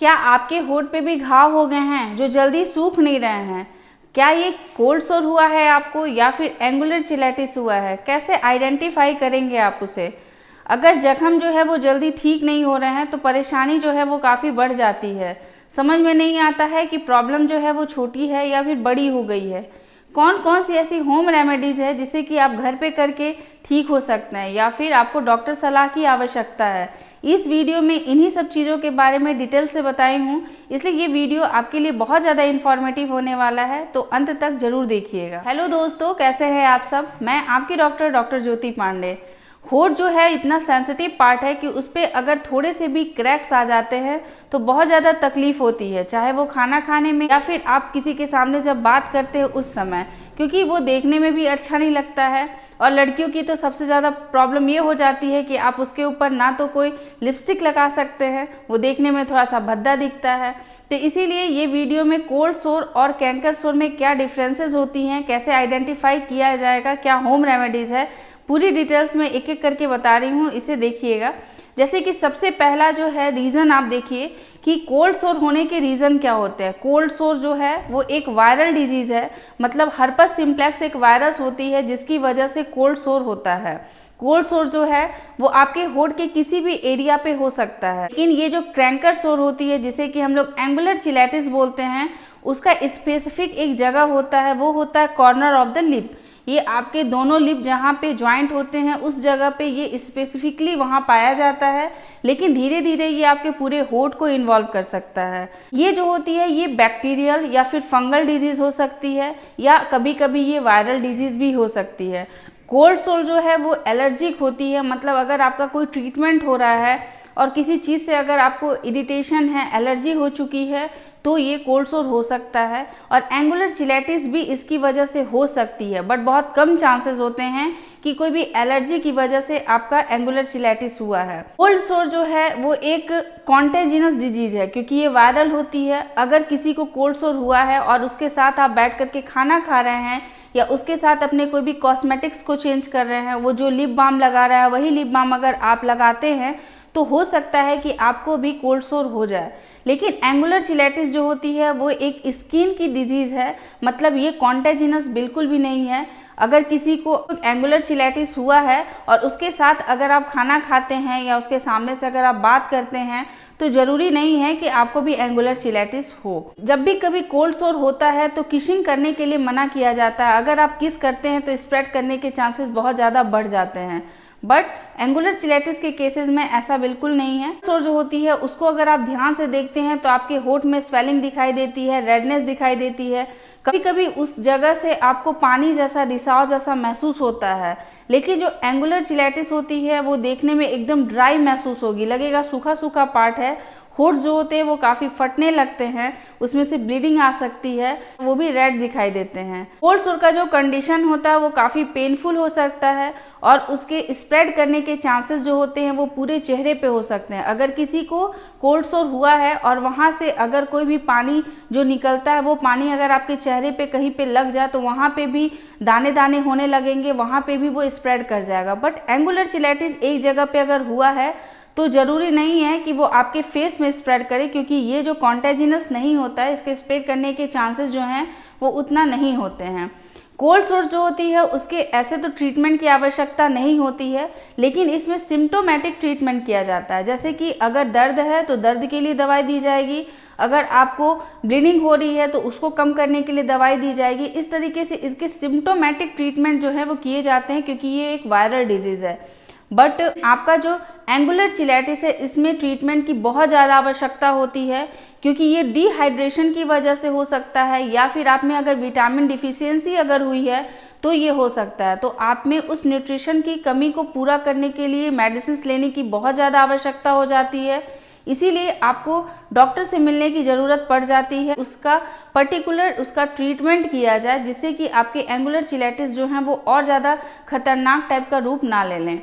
क्या आपके होंठ पे भी घाव हो गए हैं जो जल्दी सूख नहीं रहे हैं? क्या ये कोल्ड सोर हुआ है आपको या फिर एंगुलर चिलाइटिस हुआ है? कैसे आइडेंटिफाई करेंगे आप उसे? अगर जख्म जो है वो जल्दी ठीक नहीं हो रहे हैं तो परेशानी जो है वो काफ़ी बढ़ जाती है। समझ में नहीं आता है कि प्रॉब्लम जो है वो छोटी है या फिर बड़ी हो गई है। कौन कौन सी ऐसी होम रेमेडीज़ है जिसे कि आप घर पे करके ठीक हो सकते हैं या फिर आपको डॉक्टर सलाह की आवश्यकता है? इस वीडियो में इन्हीं सब चीज़ों के बारे में डिटेल से बताई हूँ, इसलिए ये वीडियो आपके लिए बहुत ज़्यादा इन्फॉर्मेटिव होने वाला है, तो अंत तक जरूर देखिएगा। हेलो दोस्तों, कैसे हैं आप सब? मैं आपकी डॉक्टर ज्योति पांडे। होंठ जो है इतना सेंसिटिव पार्ट है कि उस पर अगर थोड़े से भी क्रैक्स आ जाते हैं तो बहुत ज़्यादा तकलीफ होती है, चाहे वो खाना खाने में या फिर आप किसी के सामने जब बात करते हो उस समय, क्योंकि वो देखने में भी अच्छा नहीं लगता है। और लड़कियों की तो सबसे ज़्यादा प्रॉब्लम ये हो जाती है कि आप उसके ऊपर ना तो कोई लिपस्टिक लगा सकते हैं, वो देखने में थोड़ा सा भद्दा दिखता है। तो इसीलिए ये वीडियो में कोल्ड सोर और कैंकर सोर में क्या डिफरेंसेस होती हैं, कैसे आइडेंटिफाई किया जाएगा, क्या होम रेमेडीज़ है, पूरी डिटेल्स में एक एक करके बता रही हूँ, इसे देखिएगा। जैसे कि सबसे पहला जो है रीज़न आप देखिए कि कोल्ड सोर होने के रीज़न क्या होते हैं। कोल्ड सोर जो है वो एक वायरल डिजीज़ है, मतलब हर्पस सिम्प्लेक्स एक वायरस होती है जिसकी वजह से कोल्ड सोर होता है। कोल्ड सोर जो है वो आपके होंठ के किसी भी एरिया पे हो सकता है, लेकिन ये जो कैंकर सोर होती है जिसे कि हम लोग एंगुलर चिलाइटिस बोलते हैं, उसका स्पेसिफिक एक जगह होता है, वो होता है कॉर्नर ऑफ द लिप। ये आपके दोनों लिप जहाँ पे ज्वाइंट होते हैं उस जगह पे ये स्पेसिफिकली वहाँ पाया जाता है, लेकिन धीरे धीरे ये आपके पूरे होंठ को इन्वॉल्व कर सकता है। ये जो होती है ये बैक्टीरियल या फिर फंगल डिजीज़ हो सकती है, या कभी कभी ये वायरल डिजीज़ भी हो सकती है। कोल्ड सोर जो है वो एलर्जिक होती है, मतलब अगर आपका कोई ट्रीटमेंट हो रहा है और किसी चीज़ से अगर आपको इरिटेशन है, एलर्जी हो चुकी है, तो ये कोल्ड सोर हो सकता है। और एंगुलर चिलाइटिस भी इसकी वजह से हो सकती है, बट बहुत कम चांसेस होते हैं कि कोई भी एलर्जी की वजह से आपका एंगुलर चिलाइटिस हुआ है। कोल्ड सोर जो है वो एक कॉन्टेजिनस डिजीज है, क्योंकि ये वायरल होती है। अगर किसी को कोल्ड सोर हुआ है और उसके साथ आप बैठ करके खाना खा रहे हैं या उसके साथ अपने कोई भी कॉस्मेटिक्स को चेंज कर रहे हैं, वो जो लिप बाम लगा रहा है वही लिप बाम अगर आप लगाते हैं तो हो सकता है कि आपको भी कोल्ड सोर हो जाए। लेकिन एंगुलर चिलाइटिस जो होती है वो एक स्किन की डिजीज़ है, मतलब ये कॉन्टेजिनस बिल्कुल भी नहीं है। अगर किसी को एंगुलर चिलाइटिस हुआ है और उसके साथ अगर आप खाना खाते हैं या उसके सामने से अगर आप बात करते हैं तो ज़रूरी नहीं है कि आपको भी एंगुलर चिलाइटिस हो। जब भी कभी कोल्ड सोर होता है तो किसिंग करने के लिए मना किया जाता है। अगर आप किस करते हैं तो स्प्रेड करने के चांसेस बहुत ज़्यादा बढ़ जाते हैं, बट एंगुलर चिलाइटिस के केसेस में ऐसा बिल्कुल नहीं है। सोर जो होती है उसको अगर आप ध्यान से देखते हैं तो आपके होंठ में स्वेलिंग दिखाई देती है, रेडनेस दिखाई देती है, कभी कभी उस जगह से आपको पानी जैसा, रिसाव जैसा महसूस होता है। लेकिन जो एंगुलर चिलाइटिस होती है वो देखने में एकदम ड्राई महसूस होगी, लगेगा सूखा सूखा पार्ट है। होंठ जो होते हैं वो काफ़ी फटने लगते हैं, उसमें से ब्लीडिंग आ सकती है, वो भी रेड दिखाई देते हैं। कोल्ड सोर का जो कंडीशन होता है वो काफ़ी पेनफुल हो सकता है और उसके स्प्रेड करने के चांसेस जो होते हैं वो पूरे चेहरे पे हो सकते हैं। अगर किसी को कोल्ड सोर हुआ है और वहाँ से अगर कोई भी पानी जो निकलता है वो पानी अगर आपके चेहरे पे कहीं पे लग जाए तो वहाँ पे भी दाने दाने होने लगेंगे, वहाँ पे भी वो स्प्रेड कर जाएगा। बट एंगुलर चिलाइटिस एक जगह पे अगर हुआ है तो ज़रूरी नहीं है कि वो आपके फेस में स्प्रेड करे, क्योंकि ये जो कॉन्टेजिनस नहीं होता है, इसके स्प्रेड करने के चांसेस जो हैं वो उतना नहीं होते हैं। कोल्ड सोर जो होती है उसके ऐसे तो ट्रीटमेंट की आवश्यकता नहीं होती है, लेकिन इसमें सिम्टोमेटिक ट्रीटमेंट किया जाता है। जैसे कि अगर दर्द है तो दर्द के लिए दवाई दी जाएगी, अगर आपको ब्लीडिंग हो रही है तो उसको कम करने के लिए दवाई दी जाएगी। इस तरीके से इसके सिम्टोमेटिक ट्रीटमेंट जो है वो किए जाते हैं, क्योंकि ये एक वायरल डिजीज़ है। बट आपका जो एंगुलर चिलाइटिस है इसमें ट्रीटमेंट की बहुत ज़्यादा आवश्यकता होती है, क्योंकि ये डिहाइड्रेशन की वजह से हो सकता है, या फिर आप में अगर विटामिन डिफिशियंसी अगर हुई है तो ये हो सकता है। तो आप में उस न्यूट्रिशन की कमी को पूरा करने के लिए मेडिसिन लेने की बहुत ज़्यादा आवश्यकता हो जाती है, इसीलिए आपको डॉक्टर से मिलने की ज़रूरत पड़ जाती है। उसका पर्टिकुलर उसका ट्रीटमेंट किया जाए जिससे कि आपके एंगुलर चिलाइटिस जो हैं वो और ज़्यादा खतरनाक टाइप का रूप ना ले लें।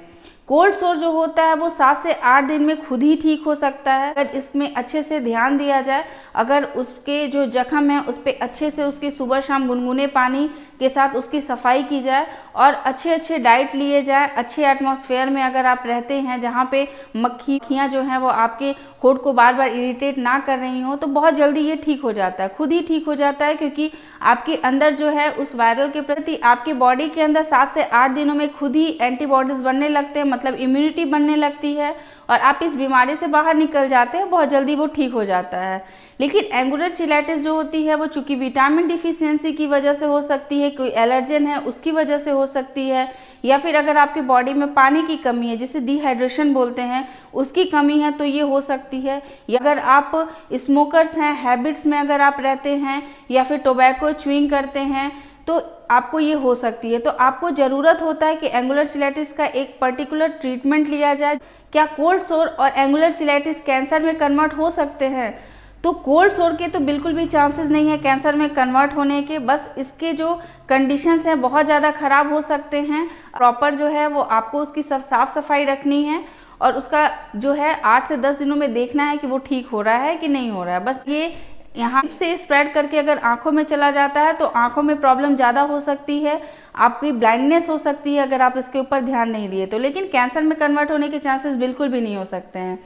कोल्ड सोर जो होता है वो 7 से 8 दिन में खुद ही ठीक हो सकता है, अगर इसमें अच्छे से ध्यान दिया जाए। अगर उसके जो जख्म है उस पर अच्छे से उसके सुबह शाम गुनगुने पानी के साथ उसकी सफाई की जाए और अच्छे अच्छे डाइट लिए जाए। अच्छे एटमॉस्फेयर में अगर आप रहते हैं जहाँ पे मक्खियाँ जो हैं वो आपके होंठ को बार बार इरिटेट ना कर रही हो, तो बहुत जल्दी ये ठीक हो जाता है, खुद ही ठीक हो जाता है, क्योंकि आपके अंदर जो है उस वायरल के प्रति आपके बॉडी के अंदर 7 से 8 दिनों में खुद ही एंटीबॉडीज बनने लगते हैं, मतलब इम्यूनिटी बनने लगती है और आप इस बीमारी से बाहर निकल जाते हैं, बहुत जल्दी वो ठीक हो जाता है। लेकिन एंगुलर चिलाइटिस जो होती है वो चूंकि विटामिन डिफिशियंसी की वजह से हो सकती है, कोई एलर्जन है उसकी वजह से हो सकती है, या फिर अगर आपकी बॉडी में पानी की कमी है जिसे डिहाइड्रेशन बोलते हैं उसकी कमी है तो ये हो सकती है, या अगर आप स्मोकर्स हैं, हैबिट्स में अगर आप रहते हैं या फिर टोबैको च्युइंग करते हैं तो आपको ये हो सकती है। तो आपको ज़रूरत होता है कि एंगुलर चिलाइटिस का एक पर्टिकुलर ट्रीटमेंट लिया जाए। क्या कोल्ड सोर और एंगुलर चिलाइटिस कैंसर में कन्वर्ट हो सकते हैं? तो कोल्ड सोर के तो बिल्कुल भी चांसेस नहीं है कैंसर में कन्वर्ट होने के, बस इसके जो कंडीशंस हैं बहुत ज़्यादा ख़राब हो सकते हैं। प्रॉपर जो है वो आपको उसकी सब साफ़ सफाई रखनी है और उसका जो है 8 से 10 दिनों में देखना है कि वो ठीक हो रहा है कि नहीं हो रहा है। बस ये यहाँ से स्प्रेड करके अगर आंखों में चला जाता है तो आंखों में प्रॉब्लम ज़्यादा हो सकती है, आपकी ब्लाइंडनेस हो सकती है अगर आप इसके ऊपर ध्यान नहीं दिए तो। लेकिन कैंसर में कन्वर्ट होने के चांसेस बिल्कुल भी नहीं हो सकते हैं।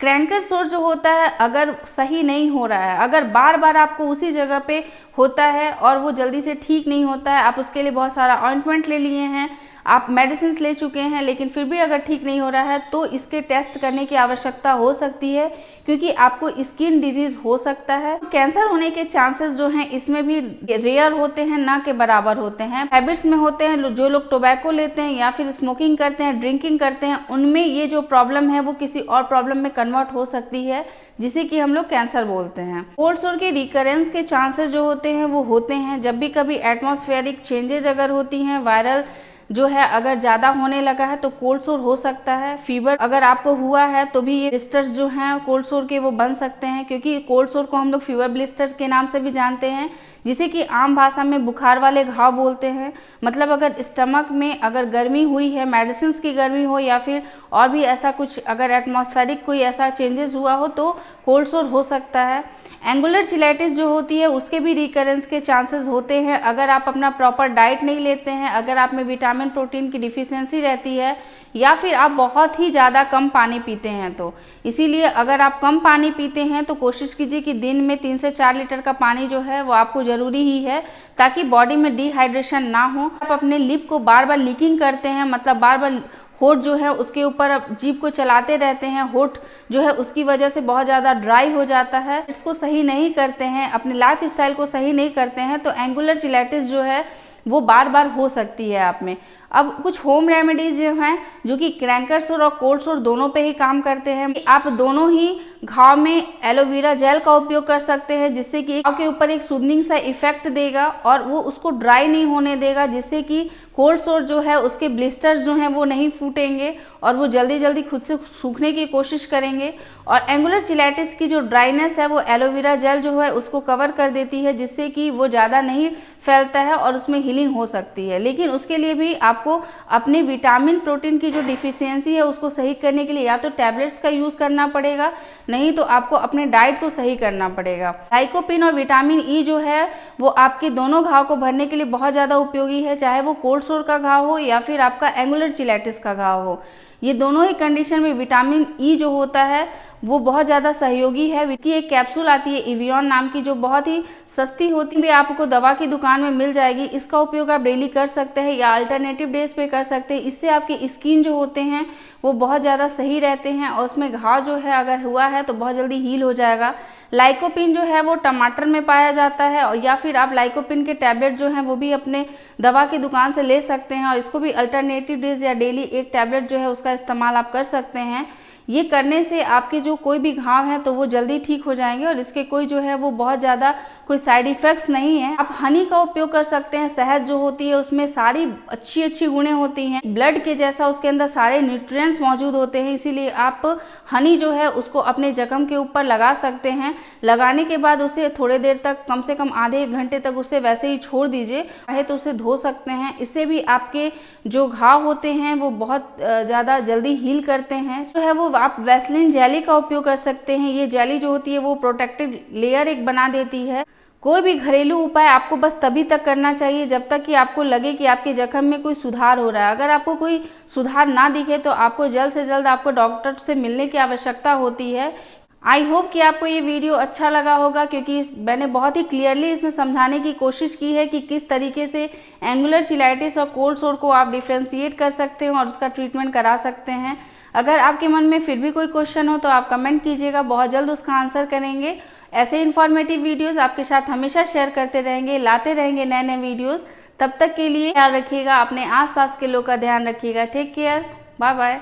क्रैंकर सोर जो होता है अगर सही नहीं हो रहा है, अगर बार बार आपको उसी जगह पे होता है और वो जल्दी से ठीक नहीं होता है, आप उसके लिए बहुत सारा ऑइंटमेंट ले लिए हैं, आप मेडिसिन ले चुके हैं, लेकिन फिर भी अगर ठीक नहीं हो रहा है तो इसके टेस्ट करने की आवश्यकता हो सकती है, क्योंकि आपको स्किन डिजीज हो सकता है। कैंसर होने के चांसेस जो हैं इसमें भी रेयर होते हैं, ना के बराबर होते हैं। हैबिट्स में होते हैं, जो लोग टोबैको लेते हैं या फिर स्मोकिंग करते हैं, ड्रिंकिंग करते हैं, उनमें ये जो प्रॉब्लम है वो किसी और प्रॉब्लम में कन्वर्ट हो सकती है, जिसे कि हम लोग कैंसर बोलते हैं। कोल्ड सोर के रिकरेंस के चांसेस जो होते हैं वो होते हैं जब भी कभी एटमॉस्फेरिक चेंजेस अगर होती हैं, वायरल जो है अगर ज़्यादा होने लगा है तो कोल्ड सोर हो सकता है। फीवर अगर आपको हुआ है तो भी ये ब्लिस्टर्स जो हैं कोल्ड सोर के वो बन सकते हैं, क्योंकि कोल्ड सोर को हम लोग फीवर ब्लिस्टर्स के नाम से भी जानते हैं, जिसे कि आम भाषा में बुखार वाले घाव बोलते हैं। मतलब अगर स्टमक में अगर गर्मी हुई है, मेडिसिन की गर्मी हो या फिर और भी ऐसा कुछ अगर एटमॉस्फेरिक कोई ऐसा चेंजेस हुआ हो तो कोल्ड सोर हो सकता है। एंगुलर चिलाइटिस जो होती है उसके भी रिकरेंस के चांसेस होते हैं अगर आप अपना प्रॉपर डाइट नहीं लेते हैं, अगर आप में विटामिन प्रोटीन की डिफिशियंसी रहती है या फिर आप बहुत ही ज़्यादा कम पानी पीते हैं। तो इसीलिए अगर आप कम पानी पीते हैं तो कोशिश कीजिए कि दिन में 3 से 4 लीटर का पानी जो है वो आपको ज़रूरी ही है, ताकि बॉडी में डिहाइड्रेशन ना हो। आप अपने लिप को बार बार लीकिंग करते हैं, मतलब बार बार होठ जो है उसके ऊपर जीभ को चलाते रहते हैं, होठ जो है उसकी वजह से बहुत ज़्यादा ड्राई हो जाता है, इसको सही नहीं करते हैं, अपने लाइफ स्टाइल को सही नहीं करते हैं, तो एंगुलर चिलाइटिस जो है वो बार बार हो सकती है आप में। अब कुछ होम रेमेडीज जो हैं जो कि क्रैंकर सोर और कोल्ड सोर दोनों पे ही काम करते हैं। आप दोनों ही घाव में एलोवेरा जेल का उपयोग कर सकते हैं, जिससे कि घाव के ऊपर एक सूदनिंग सा इफेक्ट देगा और वो उसको ड्राई नहीं होने देगा, जिससे कि कोल्ड सोर जो है उसके ब्लिस्टर्स जो हैं वो नहीं फूटेंगे और वो जल्दी जल्दी खुद से सूखने की कोशिश करेंगे। और एंगुलर चिलाइटिस की जो ड्राइनेस है वो एलोवेरा जेल जो है उसको कवर कर देती है, जिससे कि वो ज़्यादा नहीं फैलता है और उसमें हीलिंग हो सकती है। लेकिन उसके लिए भी आपको अपने विटामिन प्रोटीन की जो डिफिशियंसी है उसको सही करने के लिए या तो टैबलेट्स का यूज़ करना पड़ेगा, नहीं तो आपको अपने डाइट को सही करना पड़ेगा। लाइकोपिन और विटामिन ई जो है वो आपके दोनों घाव को भरने के लिए बहुत ज़्यादा उपयोगी है, चाहे वो कोल्ड सोर का घाव हो या फिर आपका एंगुलर चिलाइटिस का घाव हो। ये दोनों ही कंडीशन में विटामिन ई जो होता है वो बहुत ज़्यादा सहयोगी है। इसकी एक कैप्सूल आती है इवियन नाम की, जो बहुत ही सस्ती होती है, आपको दवा की दुकान में मिल जाएगी। इसका उपयोग आप डेली कर सकते हैं या अल्टरनेटिव डेज पे कर सकते हैं। इससे आपकी स्किन जो होते हैं वो बहुत ज़्यादा सही रहते हैं और उसमें घाव जो है अगर हुआ है तो बहुत जल्दी हील हो जाएगा। लाइकोपिन जो है वो टमाटर में पाया जाता है, और या फिर आप लाइकोपिन के टैबलेट जो हैं वो भी अपने दवा की दुकान से ले सकते हैं और इसको भी अल्टरनेटिव डेज या डेली एक टैबलेट जो है उसका इस्तेमाल आप कर सकते हैं। ये करने से आपके जो कोई भी घाव हैं तो वो जल्दी ठीक हो जाएंगे और इसके कोई जो है वो बहुत ज़्यादा कोई साइड इफ़ेक्ट्स नहीं है। आप हनी का उपयोग कर सकते हैं। शहद जो होती है उसमें सारी अच्छी अच्छी गुणें होती हैं, ब्लड के जैसा उसके अंदर सारे न्यूट्रिएंट्स मौजूद होते हैं, इसीलिए आप हनी जो है उसको अपने जख्म के ऊपर लगा सकते हैं। लगाने के बाद उसे थोड़े देर तक, कम से कम आधे 1 घंटे तक उसे वैसे ही छोड़ दीजिए, चाहे तो उसे धो सकते हैं। इससे भी आपके जो घाव होते हैं वो बहुत ज़्यादा जल्दी हील करते हैं। तो है वो आप वैसलीन जेली का उपयोग कर सकते हैं। ये जेली जो होती है वो प्रोटेक्टिव लेयर एक बना देती है। कोई भी घरेलू उपाय आपको बस तभी तक करना चाहिए जब तक कि आपको लगे कि आपके जख्म में कोई सुधार हो रहा है। अगर आपको कोई सुधार ना दिखे तो आपको जल्द से जल्द आपको डॉक्टर से मिलने की आवश्यकता होती है। आई होप कि आपको ये वीडियो अच्छा लगा होगा, क्योंकि मैंने बहुत ही क्लियरली इसमें समझाने की कोशिश की है कि किस तरीके से एंगुलर चिलाइटिस और कोल्ड सोर को आप डिफ्रेंशिएट कर सकते हैं और उसका ट्रीटमेंट करा सकते हैं। अगर आपके मन में फिर भी कोई क्वेश्चन हो तो आप कमेंट कीजिएगा, बहुत जल्द उसका आंसर करेंगे। ऐसे इन्फॉर्मेटिव वीडियोस आपके साथ हमेशा शेयर करते रहेंगे, लाते रहेंगे नए नए वीडियोस। तब तक के लिए ख्याल रखिएगा, अपने आसपास के लोग का ध्यान रखिएगा। Take care, bye bye.